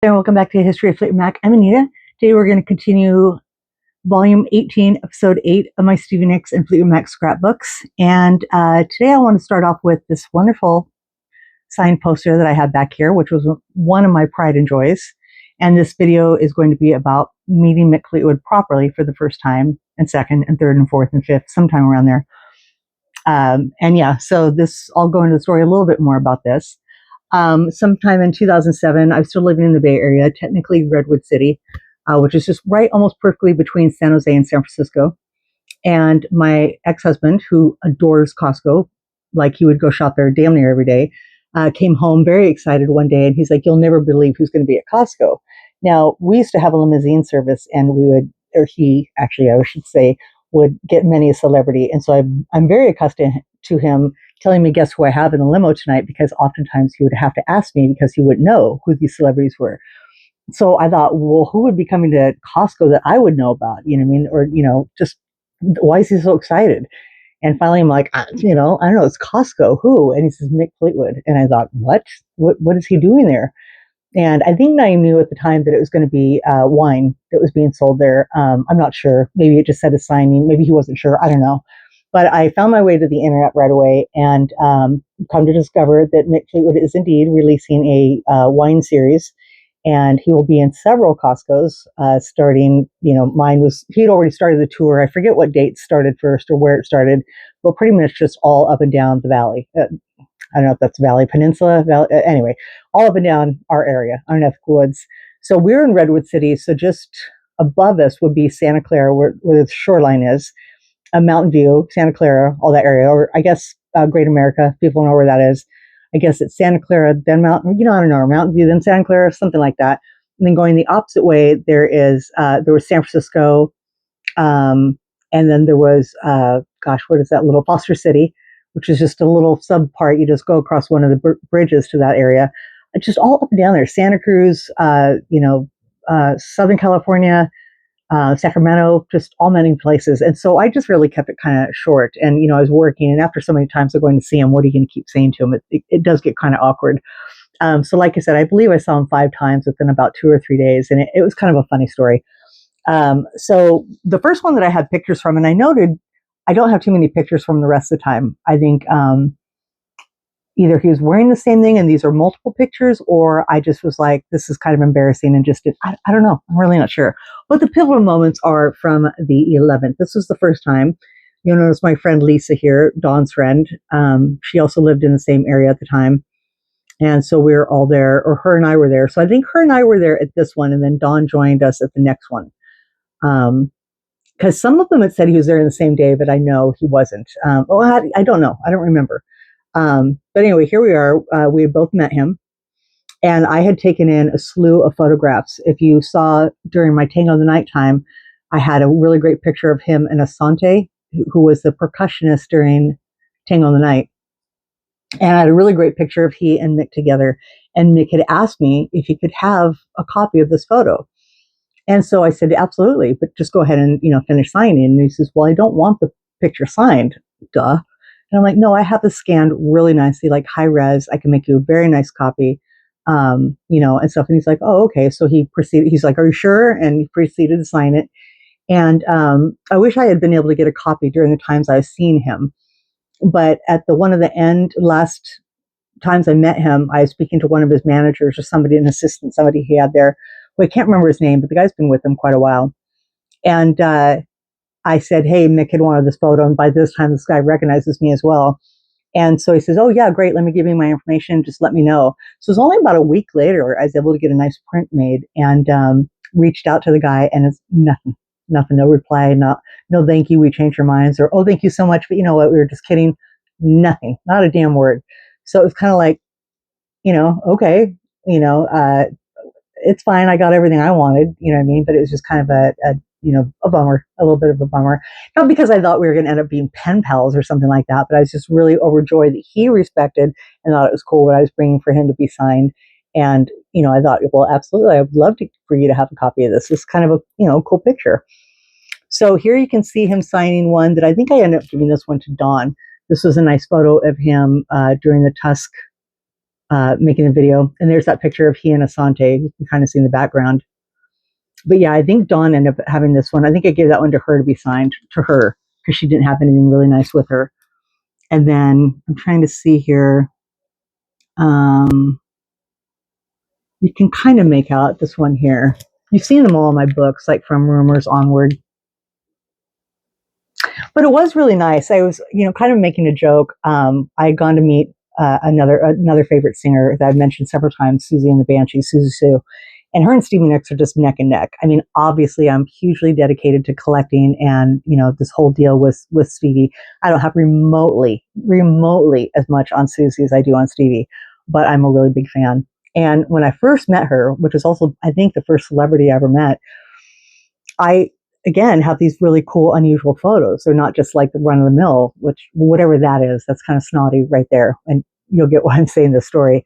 And welcome back to History of Fleetwood Mac. I'm Anita. Today we're going to continue Volume 18, Episode 8 of my Stevie Nicks and Fleetwood Mac scrapbooks. And today I want to start off with this wonderful signed poster that I have back here, which was one of my pride and joys. And this video is going to be about meeting Mick Fleetwood properly for the first time, and second, and third, and fourth, and fifth, sometime around there. So I'll go into the story a little bit more about this. Sometime in 2007, I was still living in the Bay Area, technically Redwood City, which is just right almost perfectly between San Jose and San Francisco. And my ex-husband, who adores Costco, like he would go shop there damn near every day, came home very excited one day, and he's like, "You'll never believe who's going to be at Costco." Now, we used to have a limousine service, and he actually, I should say, would get many a celebrity. And so I'm very accustomed to him telling me, "Guess who I have in the limo tonight?" Because oftentimes he would have to ask me because he wouldn't know who these celebrities were. So I thought, well, who would be coming to Costco that I would know about? You know what I mean? Or, just why is he so excited? And finally I'm like, I don't know, it's Costco. Who? And he says, Mick Fleetwood. And I thought, what? What is he doing there? And I think I knew at the time that it was going to be wine that was being sold there. I'm not sure. Maybe it just said a signing. Maybe he wasn't sure. I don't know. But I found my way to the internet right away and come to discover that Mick Fleetwood is indeed releasing a wine series. And he will be in several Costco's starting, he'd already started the tour. I forget what date started first or where it started, but pretty much just all up and down the valley. I don't know if that's Valley Peninsula, anyway, all up and down our area, our neck of the woods. So we're in Redwood City. So just above us would be Santa Clara, where the shoreline is, Mountain View, Santa Clara, all that area, or I guess Great America. People know where that is. I guess it's Santa Clara, then Mountain, I don't know, Mountain View, then Santa Clara, something like that. And then going the opposite way, there was San Francisco, and then there was, what is that little Foster City, which is just a little sub part. You just go across one of the bridges to that area. It's just all up and down there. Santa Cruz, Southern California, Sacramento, just all many places. And so I just really kept it kind of short. And, I was working, and after so many times of going to see him, what are you going to keep saying to him? It does get kind of awkward. So like I said, I believe I saw him 5 times within about 2 or 3 days. And it was kind of a funny story. So the first one that I had pictures from, and I noted, I don't have too many pictures from the rest of the time. I think either he was wearing the same thing and these are multiple pictures, or I just was like, this is kind of embarrassing and just I don't know. I'm really not sure. But the pivotal moments are from the 11th. This was the first time. You'll notice my friend Lisa here, Dawn's friend. She also lived in the same area at the time. And so we were all there, or her and I were there. So I think her and I were there at this one, and then Dawn joined us at the next one. Because some of them had said he was there in the same day, but I know he wasn't. I don't know. I don't remember. But anyway, here we are. We had both met him, and I had taken in a slew of photographs. If you saw during my Tango of the Nighttime, I had a really great picture of him and Asante, who was the percussionist during Tango of the Night. And I had a really great picture of he and Mick together. And Mick had asked me if he could have a copy of this photo. And so I said, absolutely, but just go ahead and, finish signing. And he says, well, I don't want the picture signed. Duh. And I'm like, no, I have this scanned really nicely, like high res. I can make you a very nice copy, and stuff. And he's like, oh, okay. So he proceeded. He's like, are you sure? And he proceeded to sign it. And I wish I had been able to get a copy during the times I was seeing him. But at one of the last times I met him, I was speaking to one of his managers or somebody, an assistant, somebody he had there. Well, I can't remember his name, but the guy's been with him quite a while. And I said, hey, Mick had wanted this photo. And by this time, this guy recognizes me as well. And so he says, oh, yeah, great. Let me give you my information. Just let me know. So it was only about a week later, I was able to get a nice print made and reached out to the guy. And it's nothing, no reply, no thank you. We changed our minds, or, oh, thank you so much. But you know what? We were just kidding. Nothing, not a damn word. So it was kind of like, okay, it's fine. I got everything I wanted, you know what I mean? But it was just kind of a bummer, a little bit of a bummer. Not because I thought we were going to end up being pen pals or something like that, but I was just really overjoyed that he respected and thought it was cool what I was bringing for him to be signed. And, I thought, well, absolutely, I would love for you to have a copy of this. It's kind of a, cool picture. So here you can see him signing one that I think I ended up giving this one to Dawn. This was a nice photo of him during the Tusk making the video. And there's that picture of he and Asante. You can kind of see in the background. But yeah, I think Dawn ended up having this one. I think I gave that one to her to be signed to her because she didn't have anything really nice with her. And then I'm trying to see here. You can kind of make out this one here. You've seen them all in my books, like from Rumors onward. But it was really nice. I was, kind of making a joke. I had gone to meet another favorite singer that I've mentioned several times, Susie and the Banshees, Susie Sue. And her and Stevie Nicks are just neck and neck. I mean, obviously, I'm hugely dedicated to collecting, and this whole deal with Stevie. I don't have remotely as much on Susie as I do on Stevie, but I'm a really big fan. And when I first met her, which is also, I think, the first celebrity I ever met, I again have these really cool, unusual photos. They're not just like the run of the mill, which whatever that is, that's kind of snotty right there, and you'll get why I'm saying this story.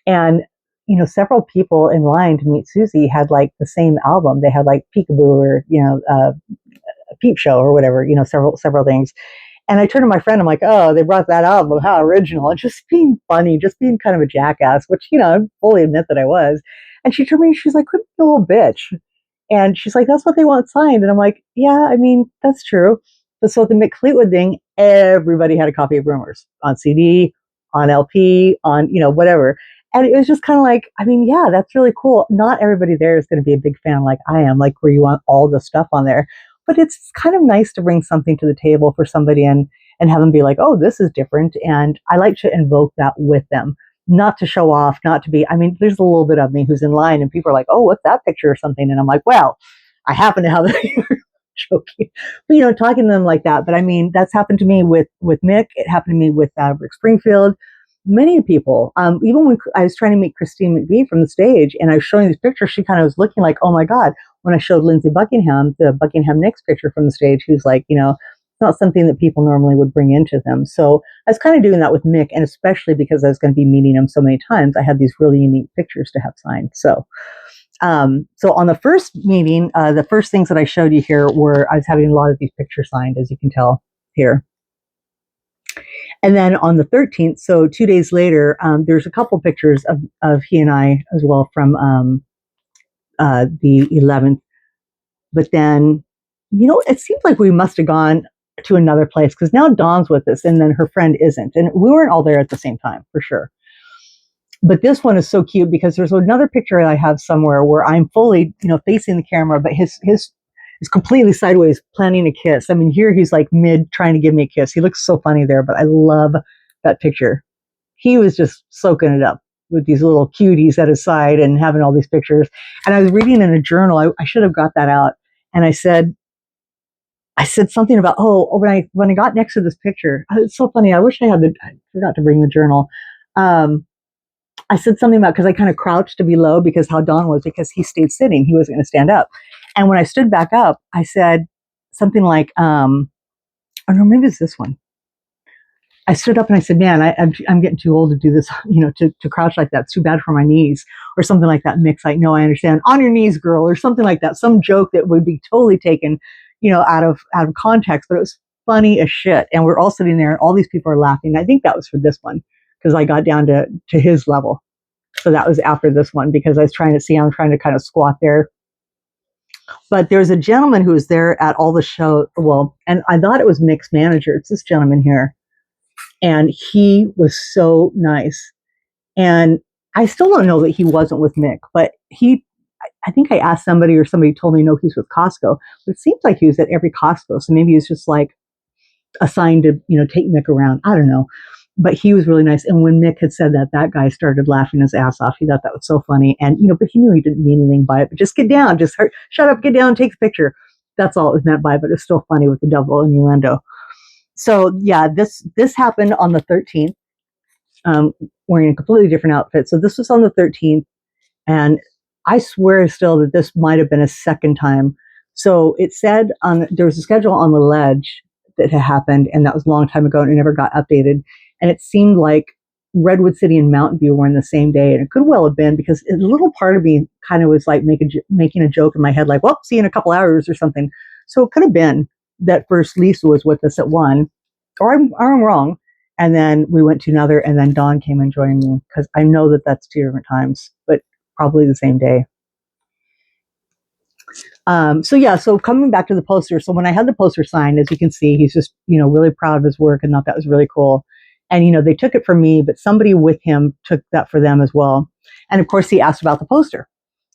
And several people in line to meet Susie had like the same album. They had like Peekaboo or Peep Show or whatever. Several things. And I turned to my friend. I'm like, oh, they brought that album. How original! And just being funny, just being kind of a jackass, which I fully admit that I was. And she turned to me. She's like, quit being a little bitch. And she's like, that's what they want signed. And I'm like, yeah, I mean, that's true. But so the Mick Fleetwood thing, everybody had a copy of Rumors on CD, on LP, on whatever. And it was just kind of like, I mean, yeah, that's really cool. Not everybody there is going to be a big fan like I am, like where you want all the stuff on there. But it's kind of nice to bring something to the table for somebody and have them be like, oh, this is different. And I like to invoke that with them, not to show off, not to be, I mean, there's a little bit of me who's in line and people are like, oh, what's that picture or something? And I'm like, well, I happen to have that. Joking, but talking to them like that. But I mean, that's happened to me with Mick. It happened to me with Rick Springfield. Many people, even when I was trying to meet Christine McVie from the stage and I was showing these pictures, she kind of was looking like, oh my God. When I showed Lindsey Buckingham, the Buckingham Nicks picture from the stage, who's like, it's not something that people normally would bring into them. So I was kind of doing that with Mick, and especially because I was going to be meeting him so many times, I had these really unique pictures to have signed. So on the first meeting, the first things that I showed you here were I was having a lot of these pictures signed, as you can tell here. And then on the 13th, so 2 days later, there's a couple pictures of he and I as well from the 11th. But then, it seems like we must have gone to another place because now Dawn's with us and then her friend isn't. And we weren't all there at the same time, for sure. But this one is so cute because there's another picture I have somewhere where I'm fully, facing the camera, but his is completely sideways, planning a kiss. I mean, here he's like mid trying to give me a kiss. He looks so funny there, but I love that picture. He was just soaking it up with these little cuties at his side and having all these pictures. And I was reading in a journal. I should have got that out. And I said something about, when I got next to this picture, it's so funny. I wish I forgot to bring the journal. I said something about, because I kind of crouched to be low because how Don was, because he stayed sitting. He wasn't going to stand up. And when I stood back up, I said something like, oh no, maybe it's this one. I stood up and I said, man, I'm getting too old to do this, to crouch like that. It's too bad for my knees or something like that. Mick's like, no, I understand. On your knees, girl, or something like that. Some joke that would be totally taken, out of context, but it was funny as shit. And we're all sitting there and all these people are laughing. I think that was for this one because I got down to his level. So that was after this one because I'm trying to kind of squat there. But there's a gentleman who was there at all the show. Well, and I thought it was Mick's manager. It's this gentleman here. And he was so nice. And I still don't know that he wasn't with Mick, but I think I asked somebody or somebody told me, no, he's with Costco. But it seems like he was at every Costco. So maybe he was just like assigned to, take Mick around. I don't know. But he was really nice. And when Mick had said that, that guy started laughing his ass off. He thought that was so funny. And, but he knew he didn't mean anything by it. But just get down, shut up, get down, take a picture. That's all it was meant by it. But it's still funny with the double innuendo. So yeah, this happened on the 13th, wearing a completely different outfit. So this was on the 13th. And I swear still that this might have been a second time. So it said there was a schedule on the ledge that had happened, and that was a long time ago, and it never got updated. And it seemed like Redwood City and Mountain View were in the same day, and it could well have been because a little part of me kind of was like making a joke in my head, like, well, see you in a couple hours or something. So it could have been that first Lisa was with us at 1, or I'm wrong. And then we went to another, and then Dawn came and joined me, because I know that that's 2 different times, but probably the same day. So yeah, so coming back to the poster. So when I had the poster signed, as you can see, he's just, really proud of his work and thought that was really cool. And, they took it from me, but somebody with him took that for them as well. And of course, he asked about the poster.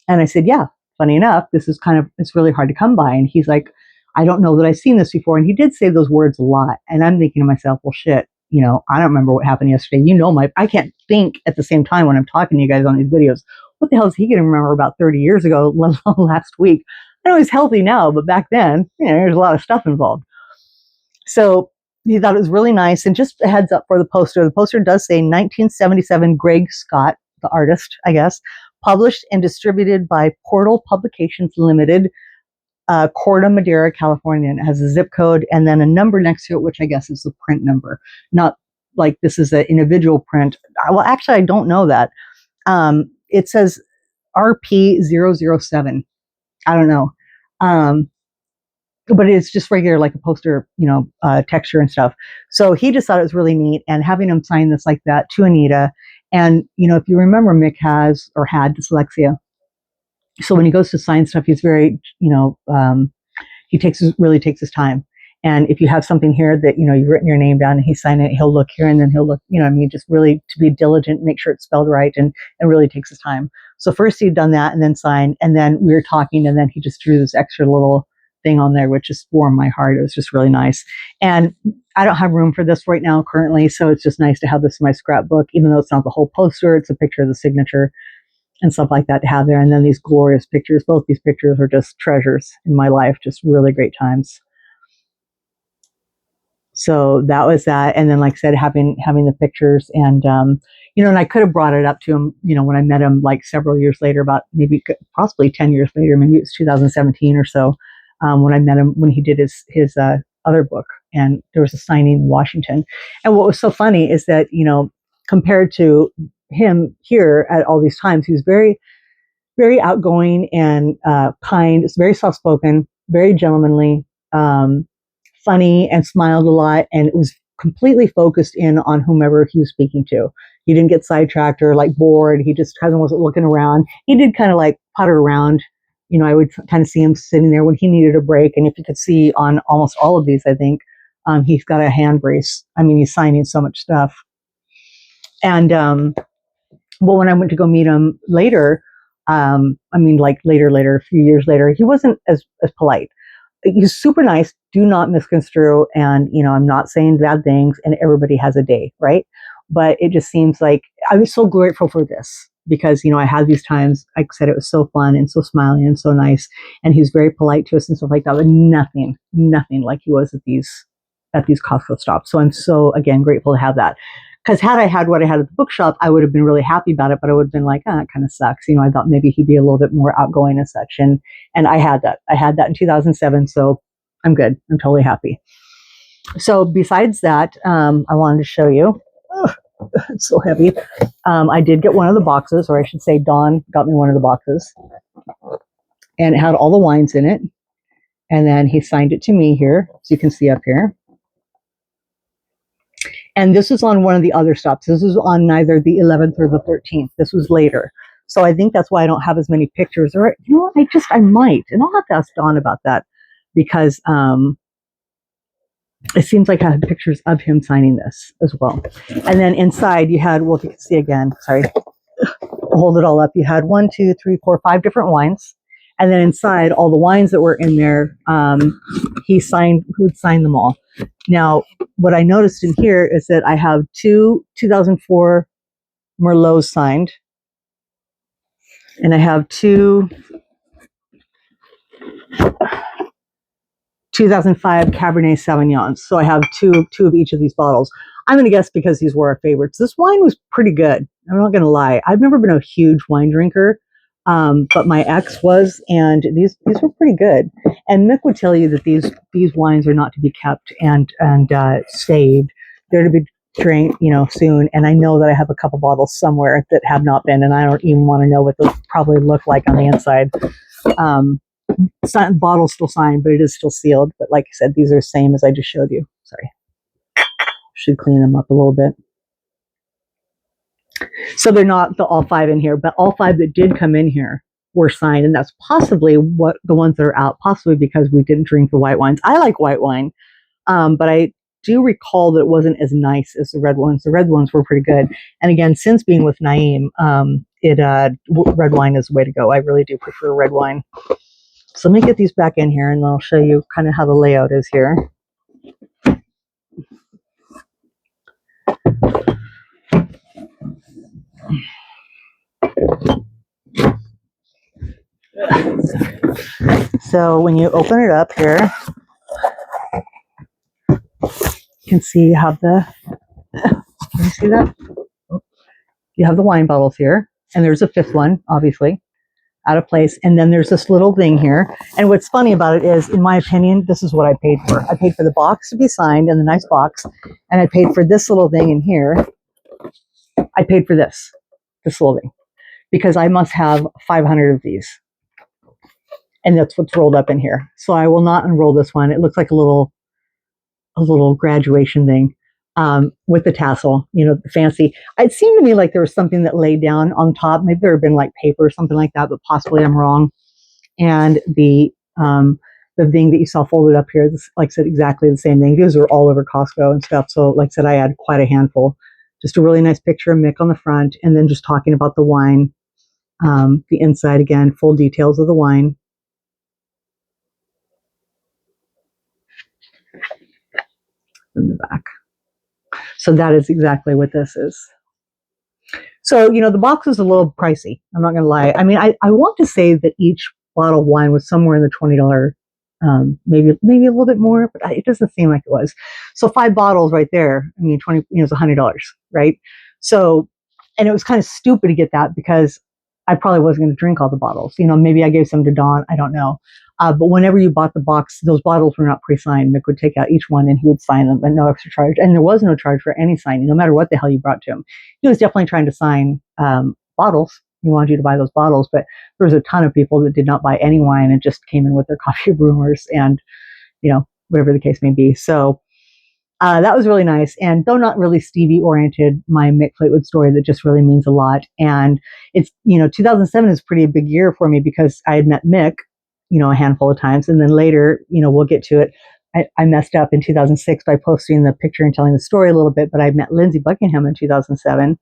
And I said, yeah, funny enough, it's really hard to come by. And he's like, I don't know that I've seen this before. And he did say those words a lot. And I'm thinking to myself, well, shit, I don't remember what happened yesterday. I can't think at the same time when I'm talking to you guys on these videos. What the hell is he going to remember about 30 years ago, let alone last week? I know he's healthy now, but back then, there's a lot of stuff involved. So he thought it was really nice. And just a heads up for the poster does say 1977 Greg Scott, the artist, I guess, published and distributed by Portal Publications Limited, Corte Madera, California. And it has a zip code and then a number next to it, which I guess is the print number. Not like this is an individual print. Well, actually, I don't know that. It says RP007. I don't know. But it's just regular, like a poster, texture and stuff. So he just thought it was really neat, and having him sign this like that to Anita. And, if you remember, Mick has or had dyslexia. So when he goes to sign stuff, he's very, he really takes his time. And if you have something here that, you've written your name down and he's signed it, he'll look here and then he'll look, just really to be diligent, make sure it's spelled right, and really takes his time. So first he'd done that and then signed, and then we were talking, and then he just drew this extra little thing on there, which just warmed my heart. It was just really nice. And I don't have room for this right now currently, so it's just nice to have this in my scrapbook, even though it's not the whole poster, it's a picture of the signature and stuff like that to have there. And then these glorious pictures. Both these pictures are just treasures in my life, just really great times. So that was that. And then, like I said, having the pictures, and and I could have brought it up to him, when I met him like several years later, about maybe possibly 10 years later, maybe it was 2017 or so, when I met him, when he did his other book, and there was a signing in Washington. And what was so funny is that, compared to him here at all these times, he was very, very outgoing and kind. It's very soft-spoken, very gentlemanly, funny, and smiled a lot. And it was completely focused in on whomever he was speaking to. He didn't get sidetracked or like bored. He just kind of wasn't looking around. He did kind of like putter around. I would kind of see him sitting there when he needed a break. And if you could see on almost all of these, I think, he's got a hand brace. I mean, he's signing so much stuff. And, well, when I went to go meet him later, later, a few years later, he wasn't as polite. He's super nice. Do not misconstrue. And, I'm not saying bad things, and everybody has a day, right? But it just seems like I was so grateful for this, because, I had these times, like I said, it was so fun and so smiling and so nice. And he was very polite to us and stuff like that, but nothing like he was at these Costco stops. So I'm so, again, grateful to have that. Because had I had what I had at the bookshop, I would have been really happy about it, but I would have been like, it kind of sucks. I thought maybe he'd be a little bit more outgoing and such. And I had that. I had that in 2007. So I'm good. I'm totally happy. So besides that, I wanted to show you. Oh, it's so heavy. I did get one of the boxes, or I should say Dawn got me one of the boxes. And it had all the wines in it. And then he signed it to me here, so you can see up here. And this was on one of the other stops. This was on neither the 11th or the 13th. This was later. So I think that's why I don't have as many pictures. Or, I might. And I'll have to ask Dawn about that, because it seems like I had pictures of him signing this as well. And then inside you had, well, if you can see again, sorry, hold it all up. You had 1, 2, 3, 4, 5 different wines. And then inside all the wines that were in there, who'd signed them all. Now, what I noticed in here is that I have 2 2004 Merlots signed, and I have 2 2005 Cabernet Sauvignons. So I have two of each of these bottles. I'm going to guess because these were our favorites. This wine was pretty good. I'm not going to lie. I've never been a huge wine drinker, but my ex was, and these were pretty good. And Mick would tell you that these wines are not to be kept and saved. They're to be drank, soon. And I know that I have a couple bottles somewhere that have not been, and I don't even want to know what those probably look like on the inside. Bottle's still signed, but it is still sealed. But like I said, these are the same as I just showed you. Sorry. Should clean them up a little bit. So they're not all 5 in here, but all 5 that did come in here were signed, and that's possibly what the ones that are out, possibly because we didn't drink the white wines. I like white wine, but I do recall that it wasn't as nice as the red ones. The red ones were pretty good. And again, since being with Naeem, red wine is the way to go. I really do prefer red wine. So let me get these back in here, and I'll show you kind of how the layout is here. So when you open it up here, you can see you have the, can you see that? You have the wine bottles here, and there's a 5th one, obviously, out of place. And then there's this little thing here. And what's funny about it is, in my opinion, this is what I paid for. I paid for the box to be signed in the nice box, and I paid for this little thing in here. I paid for this little thing, because I must have 500 of these. And that's what's rolled up in here. So I will not unroll this one. It looks like a little graduation thing with the tassel, the fancy. It seemed to me like there was something that laid down on top. Maybe there had been like paper or something like that, but possibly I'm wrong. And the thing that you saw folded up here, this, like I said, exactly the same thing. These are all over Costco and stuff. So like I said, I had quite a handful. Just a really nice picture of Mick on the front, and then just talking about the wine. The inside, again, full details of the wine. In the back. So that is exactly what this is. So, the box is a little pricey. I'm not going to lie. I mean, I want to say that each bottle of wine was somewhere in the $20, maybe a little bit more, but it doesn't seem like it was. So 5 bottles right there, I mean, 20, it's $100, right? So, and it was kind of stupid to get that because I probably wasn't going to drink all the bottles. Maybe I gave some to Dawn. I don't know. But whenever you bought the box, those bottles were not pre-signed. Mick would take out each one and he would sign them at no extra charge. And there was no charge for any signing, no matter what the hell you brought to him. He was definitely trying to sign bottles. He wanted you to buy those bottles, but there was a ton of people that did not buy any wine and just came in with their coffee brewers and, whatever the case may be. So that was really nice. And though not really Stevie oriented, my Mick Fleetwood story that just really means a lot. And it's, 2007 is pretty big year for me because I had met Mick, a handful of times. And then later, we'll get to it. I messed up in 2006 by posting the picture and telling the story a little bit, but I met Lindsey Buckingham in 2007.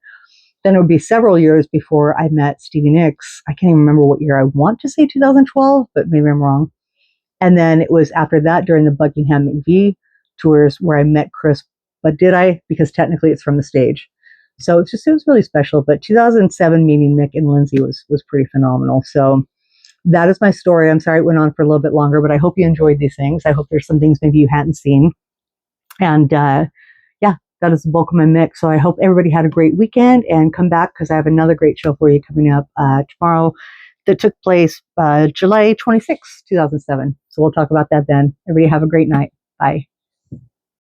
Then it would be several years before I met Stevie Nicks. I can't even remember what year. I want to say 2012, but maybe I'm wrong. And then it was after that during the Buckingham McVie tours where I met Chris. But did I? Because technically it's from the stage. So it was really special. But 2007 meeting Mick and Lindsey was pretty phenomenal. So that is my story. I'm sorry it went on for a little bit longer, but I hope you enjoyed these things. I hope there's some things maybe you hadn't seen. And yeah, that is the bulk of my mix. So I hope everybody had a great weekend and come back because I have another great show for you coming up tomorrow that took place July 26, 2007. So we'll talk about that then. Everybody have a great night. Bye.